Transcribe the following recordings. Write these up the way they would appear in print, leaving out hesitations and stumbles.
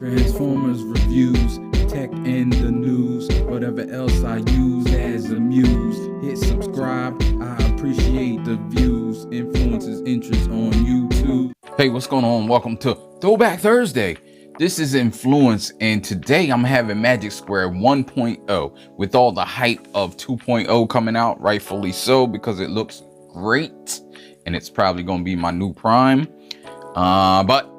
Transformers reviews, tech in the news, whatever else I use as a muse. Hit subscribe, I appreciate the views. Influences interest on YouTube. Hey, what's going on? Welcome to Throwback Thursday. This is Influence, and today I'm having Magic Square 1.0 with all the hype of 2.0 coming out, rightfully so, because it looks great and it's probably going to be my new prime. But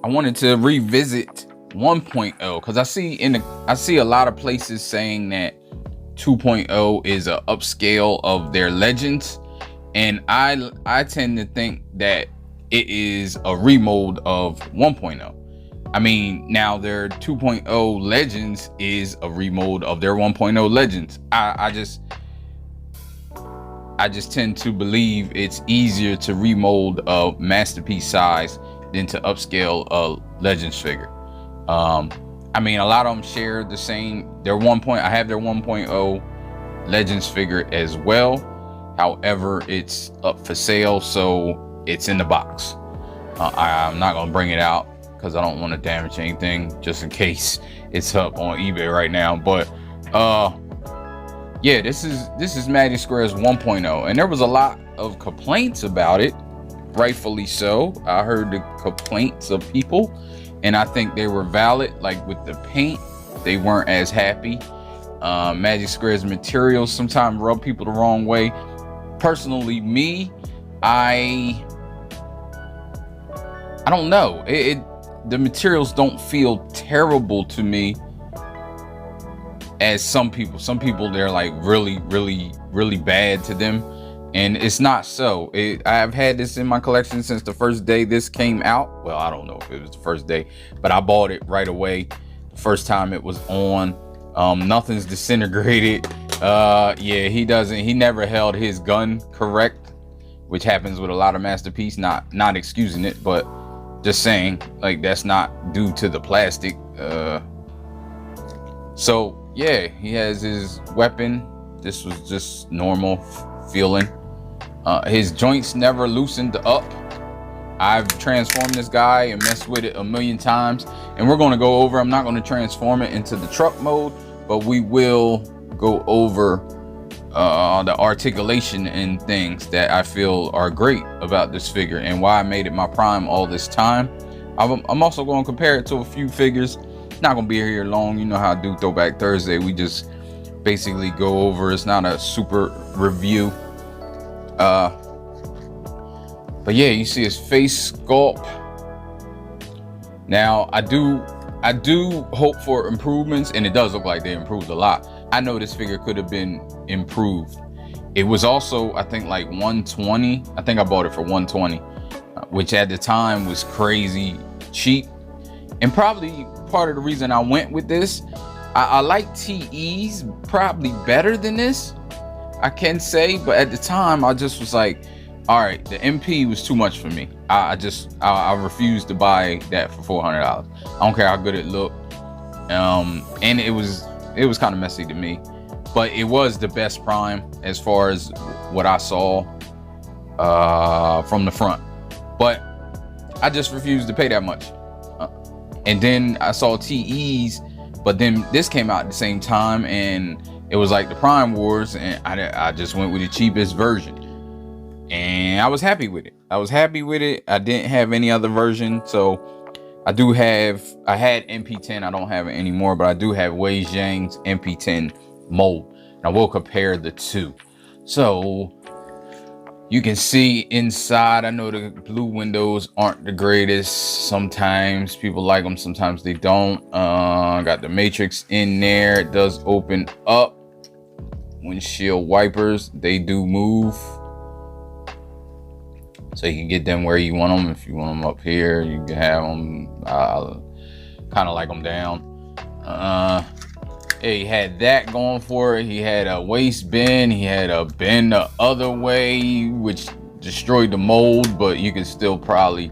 I wanted to revisit 1.0 because I see a lot of places saying that 2.0 is an upscale of their legends, and I tend to think that it is a remold of 1.0. I mean, now their 2.0 legends is a remold of their 1.0 legends. I just tend to believe it's easier to remold a masterpiece size than to upscale a legends figure. I mean, a lot of them share the same. I have their 1.0 legends figure as well. However, it's up for sale, so it's in the box. I'm not gonna bring it out because I don't want to damage anything, just in case it's up on eBay right now. But yeah, this is Magic Square's 1.0, and there was a lot of complaints about it, rightfully so. I heard the complaints of people, and I think they were valid. Like with the paint, they weren't as happy. Magic Square's materials sometimes rub people the wrong way. Personally, me, I don't know. The materials don't feel terrible to me as some people. Some people, they're like really bad to them, and it's not so. I've had this in my collection since the first day this came out. Well, I don't know if it was the first day, but I bought it right away the first time it was on. Nothing's disintegrated. Yeah, he never held his gun correct, which happens with a lot of masterpiece. Not excusing it, but just saying, like, that's not due to the plastic. So yeah, he has his weapon. This was just normal feeling. His joints never loosened up. I've transformed this guy and messed with it a million times, and we're going to go over. I'm not going to transform it into the truck mode, but we will go over the articulation and things that I feel are great about this figure and why I made it my prime all this time. I'm also going to compare it to a few figures. Not going to be here long. You know how I do Throwback Thursday. We just basically go over. It's not a super review. But yeah, you see his face sculpt. Now I do hope for improvements, and it does look like they improved a lot. I know this figure could have been improved. It was also, I think, like 120. I think I bought it for 120, which at the time was crazy cheap. And probably part of the reason I went with this, I like TEs probably better than this, I can say. But at the time, I just was like, all right, the MP was too much for me. I refused to buy that for $400. I don't care how good it looked. And it was kind of messy to me, but it was the best prime as far as what I saw from the front. But I just refused to pay that much. And then I saw TEs, but then this came out at the same time, and it was like the Prime Wars, and I just went with the cheapest version, and I was happy with it. I didn't have any other version, so I had Mp10. I don't have it anymore, but I do have Wei Zhang's Mp10 Mold. Now we'll compare the two. So you can see inside. I know the blue windows aren't the greatest. Sometimes people like them, sometimes they don't. Got the matrix in there. It does open up. Windshield wipers, they do move. So you can get them where you want them. If you want them up here, you can have them. Kind of like them down. He had that going for it. He had a waist bend. He had a bend the other way, which destroyed the mold, but you could still probably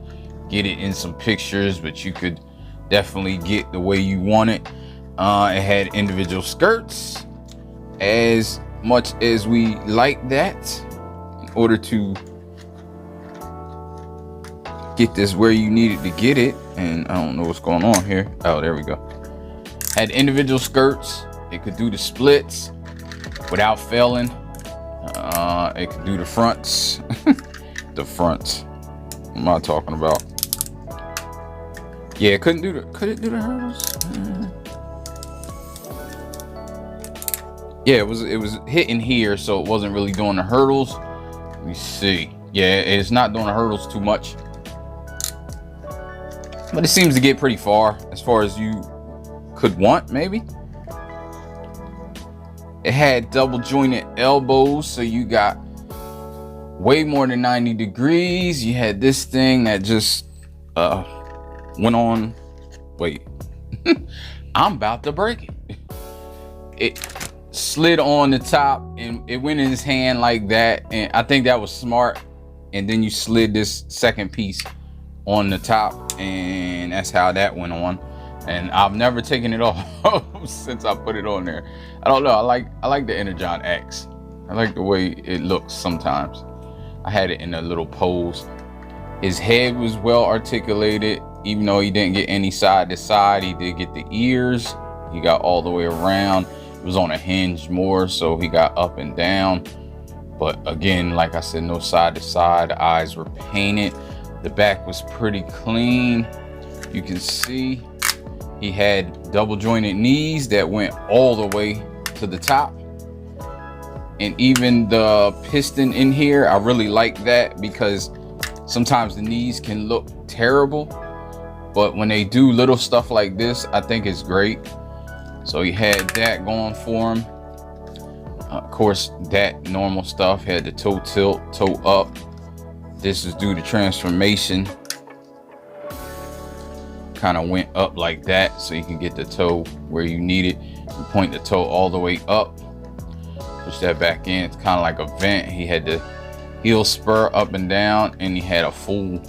get it in some pictures, but you could definitely get the way you want it. It had individual skirts. As much as we like that, in order to get this where you needed to get it, and I don't know what's going on here. Oh, there we go. Had individual skirts. It could do the splits without failing. It could do the fronts. The fronts. What am I talking about? Yeah, could it do the hurdles? Yeah, it was hitting here, so it wasn't really doing the hurdles. Let me see. Yeah, it's not doing the hurdles too much, but it seems to get pretty far as you could want, maybe. It had double jointed elbows, so you got way more than 90 degrees. You had this thing that just went on. Wait, I'm about to break it. It slid on the top and it went in his hand like that, and I think that was smart. And then you slid this second piece on the top, and that's how that went on. And I've never taken it off since I put it on there. I don't know, I like the Energon X. I like the way it looks sometimes. I had it in a little pose. His head was well articulated, even though he didn't get any side to side. He did get the ears. He got all the way around. It was on a hinge more, so he got up and down. But again, like I said, no side to side. The eyes were painted. The back was pretty clean. You can see he had double jointed knees that went all the way to the top. And even the piston in here, I really like that, because sometimes the knees can look terrible, but when they do little stuff like this, I think it's great. So he had that going for him. Of course, that normal stuff. Had the toe tilt, toe up. This is due to transformation. Kind of went up like that, so you can get the toe where you need it. You point the toe all the way up. Push that back in. It's kind of like a vent. He had the heel spur up and down, and he had a full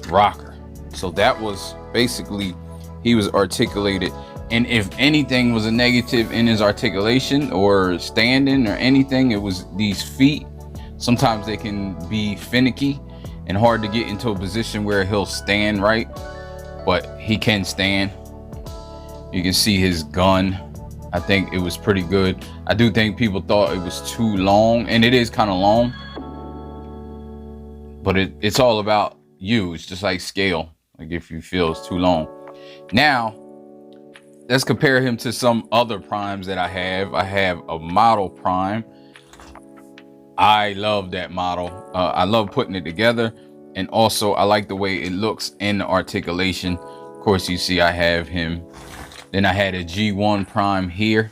rocker. So that was basically, he was articulated. And if anything was a negative in his articulation or standing or anything, it was these feet. Sometimes they can be finicky and hard to get into a position where he'll stand right, but he can stand. You can see his gun. I think it was pretty good. I do think people thought it was too long, and it is kind of long, but it's all about you. It's just like scale. Like if you feel it's too long. Now, let's compare him to some other primes that I have. I have a model prime. I love that model. I love putting it together. And also I like the way it looks in the articulation. Of course, you see I have him. Then I had a G1 prime here.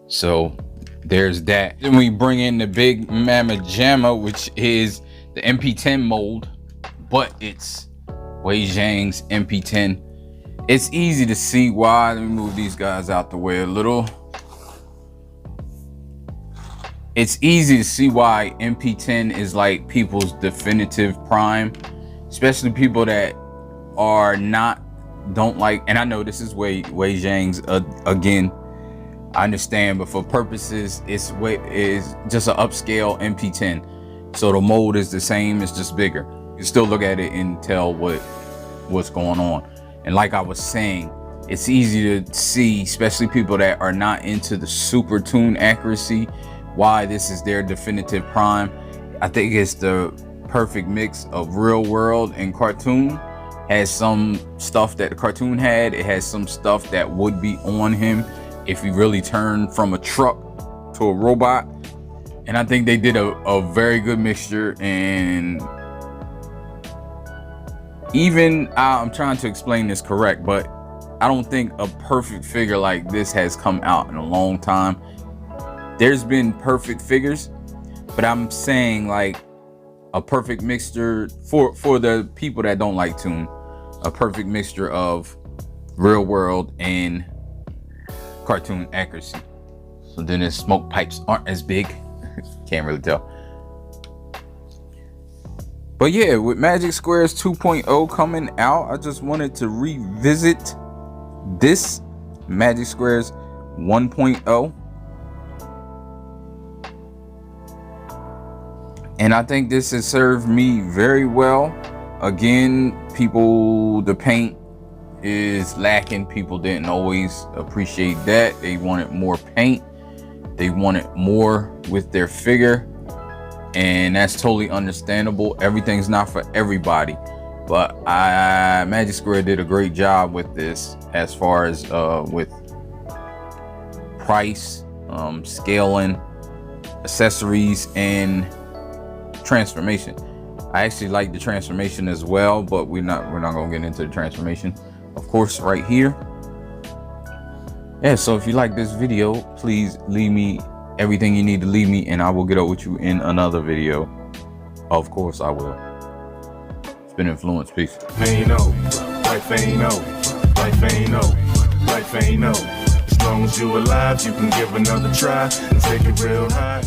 So there's that. Then we bring in the big mamma jamma, which is the Mp10 mold, but it's Wei Zhang's Mp10. It's easy to see why. Let me move these guys out the way a little. It's easy to see why Mp10 is like people's definitive prime, especially people that are don't like, and I know this is Wei Zhang's again, I understand, but for purposes, it's just an upscale Mp10. So the mold is the same, it's just bigger. You still look at it and tell what's going on. And like I was saying, it's easy to see, especially people that are not into the super tune accuracy, why this is their definitive prime. I think it's the perfect mix of real world and cartoon. Has some stuff that the cartoon had. It has some stuff that would be on him if he really turned from a truck to a robot. And I think they did a very good mixture. And even I'm trying to explain this correct, but I don't think a perfect figure like this has come out in a long time. There's been perfect figures, but I'm saying like a perfect mixture for the people that don't like tune, a perfect mixture of real world and cartoon accuracy. So then his smoke pipes aren't as big. Can't really tell. But yeah, with Magic Squares 2.0 coming out, I just wanted to revisit this Magic Squares 1.0. And I think this has served me very well. Again, the paint is lacking. People didn't always appreciate that. They wanted more paint. They wanted more with their figure, and that's totally understandable. Everything's not for everybody, but Magic Square did a great job with this as far as with price, scaling, accessories, and transformation. I actually like the transformation as well, but we're not gonna get into the transformation, of course, right here. Yeah, so if you like this video, please leave me everything you need to leave me, and I will get up with you in another video. Of course I will. It's been Inflewence. Peace. Ain't no, life ain't no, life ain't no, life ain't no. As long as you alive, you can give another try and take it real high.